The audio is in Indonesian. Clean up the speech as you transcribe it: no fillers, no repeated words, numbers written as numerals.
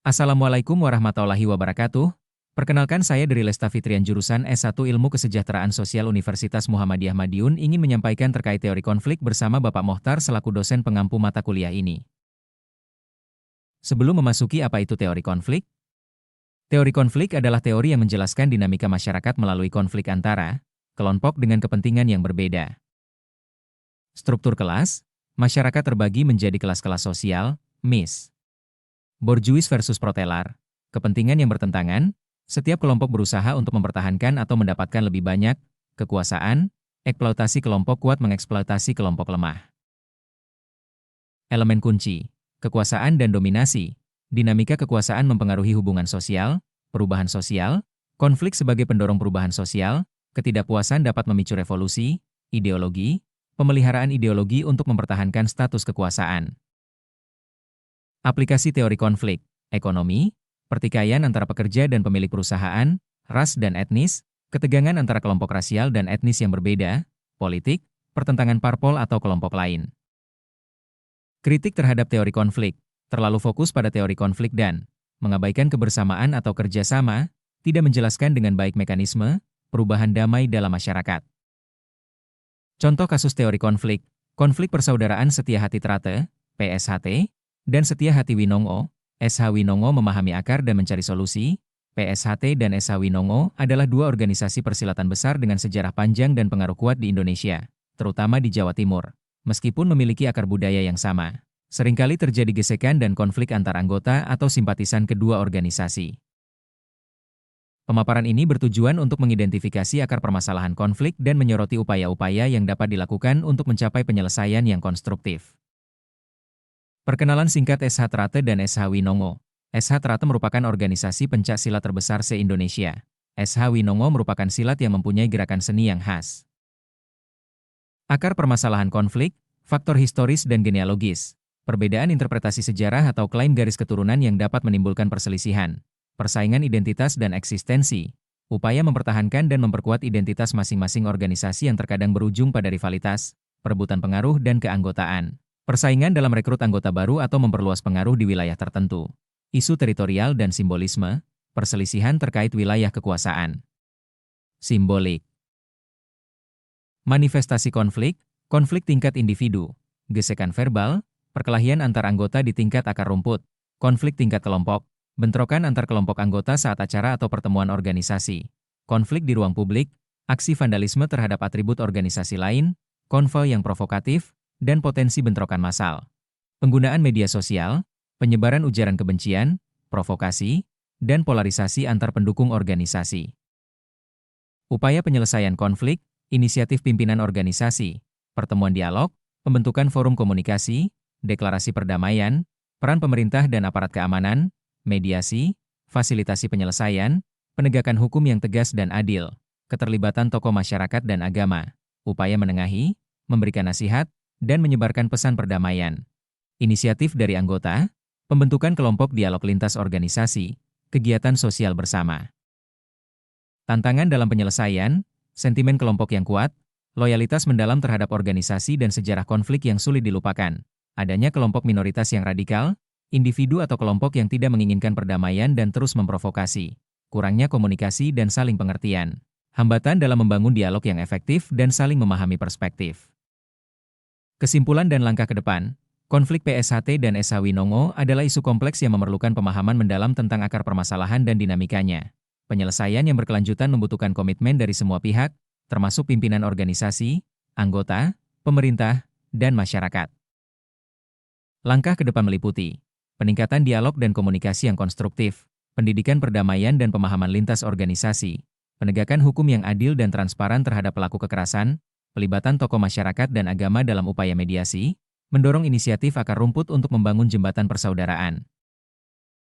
Assalamualaikum warahmatullahi wabarakatuh. Perkenalkan saya dari Lesta Fitrian jurusan S1 Ilmu Kesejahteraan Sosial Universitas Muhammadiyah Madiun ingin menyampaikan terkait teori konflik bersama Bapak Mohtar selaku dosen pengampu mata kuliah ini. Sebelum memasuki apa itu teori konflik adalah teori yang menjelaskan dinamika masyarakat melalui konflik antara kelompok dengan kepentingan yang berbeda. Struktur kelas, masyarakat terbagi menjadi kelas-kelas sosial, MIS. Bourgeois versus proletariat, kepentingan yang bertentangan, setiap kelompok berusaha untuk mempertahankan atau mendapatkan lebih banyak, kekuasaan, eksploitasi kelompok kuat mengeksploitasi kelompok lemah. Elemen kunci, kekuasaan dan dominasi, dinamika kekuasaan mempengaruhi hubungan sosial, perubahan sosial, konflik sebagai pendorong perubahan sosial, ketidakpuasan dapat memicu revolusi, ideologi, pemeliharaan ideologi untuk mempertahankan status kekuasaan. Aplikasi teori konflik, ekonomi, pertikaian antara pekerja dan pemilik perusahaan, ras dan etnis, ketegangan antara kelompok rasial dan etnis yang berbeda, politik, pertentangan parpol atau kelompok lain. Kritik terhadap teori konflik, terlalu fokus pada teori konflik dan mengabaikan kebersamaan atau kerjasama, tidak menjelaskan dengan baik mekanisme perubahan damai dalam masyarakat. Contoh kasus teori konflik persaudaraan Setia Hati Trate, PSHT, dan Setia Hati Winongo, SH Winongo memahami akar dan mencari solusi. PSHT dan SH Winongo adalah dua organisasi persilatan besar dengan sejarah panjang dan pengaruh kuat di Indonesia, terutama di Jawa Timur. Meskipun memiliki akar budaya yang sama, seringkali terjadi gesekan dan konflik antar anggota atau simpatisan kedua organisasi. Pemaparan ini bertujuan untuk mengidentifikasi akar permasalahan konflik dan menyoroti upaya-upaya yang dapat dilakukan untuk mencapai penyelesaian yang konstruktif. Perkenalan singkat SH Trate dan SH Winongo. SH Trate merupakan organisasi pencak silat terbesar se-Indonesia. SH Winongo merupakan silat yang mempunyai gerakan seni yang khas. Akar permasalahan konflik, faktor historis dan genealogis, perbedaan interpretasi sejarah atau klaim garis keturunan yang dapat menimbulkan perselisihan, persaingan identitas dan eksistensi, upaya mempertahankan dan memperkuat identitas masing-masing organisasi yang terkadang berujung pada rivalitas, perebutan pengaruh dan keanggotaan. Persaingan dalam rekrut anggota baru atau memperluas pengaruh di wilayah tertentu. Isu teritorial dan simbolisme, perselisihan terkait wilayah kekuasaan. Simbolik. Manifestasi konflik tingkat individu, gesekan verbal, perkelahian antar anggota di tingkat akar rumput, konflik tingkat kelompok, bentrokan antar kelompok anggota saat acara atau pertemuan organisasi, konflik di ruang publik, aksi vandalisme terhadap atribut organisasi lain, konvoi yang provokatif, dan potensi bentrokan massal. Penggunaan media sosial, penyebaran ujaran kebencian, provokasi, dan polarisasi antar pendukung organisasi. Upaya penyelesaian konflik, inisiatif pimpinan organisasi, pertemuan dialog, pembentukan forum komunikasi, deklarasi perdamaian, peran pemerintah dan aparat keamanan, mediasi, fasilitasi penyelesaian, penegakan hukum yang tegas dan adil, keterlibatan tokoh masyarakat dan agama, upaya menengahi, memberikan nasihat, dan menyebarkan pesan perdamaian. Inisiatif dari anggota, pembentukan kelompok dialog lintas organisasi, kegiatan sosial bersama. Tantangan dalam penyelesaian, sentimen kelompok yang kuat, loyalitas mendalam terhadap organisasi dan sejarah konflik yang sulit dilupakan, adanya kelompok minoritas yang radikal, individu atau kelompok yang tidak menginginkan perdamaian dan terus memprovokasi, kurangnya komunikasi dan saling pengertian, hambatan dalam membangun dialog yang efektif dan saling memahami perspektif. Kesimpulan dan langkah ke depan, konflik PSHT dan SH Winongo adalah isu kompleks yang memerlukan pemahaman mendalam tentang akar permasalahan dan dinamikanya. Penyelesaian yang berkelanjutan membutuhkan komitmen dari semua pihak, termasuk pimpinan organisasi, anggota, pemerintah, dan masyarakat. Langkah ke depan meliputi peningkatan dialog dan komunikasi yang konstruktif, pendidikan perdamaian dan pemahaman lintas organisasi, penegakan hukum yang adil dan transparan terhadap pelaku kekerasan, pelibatan tokoh masyarakat dan agama dalam upaya mediasi, mendorong inisiatif akar rumput untuk membangun jembatan persaudaraan,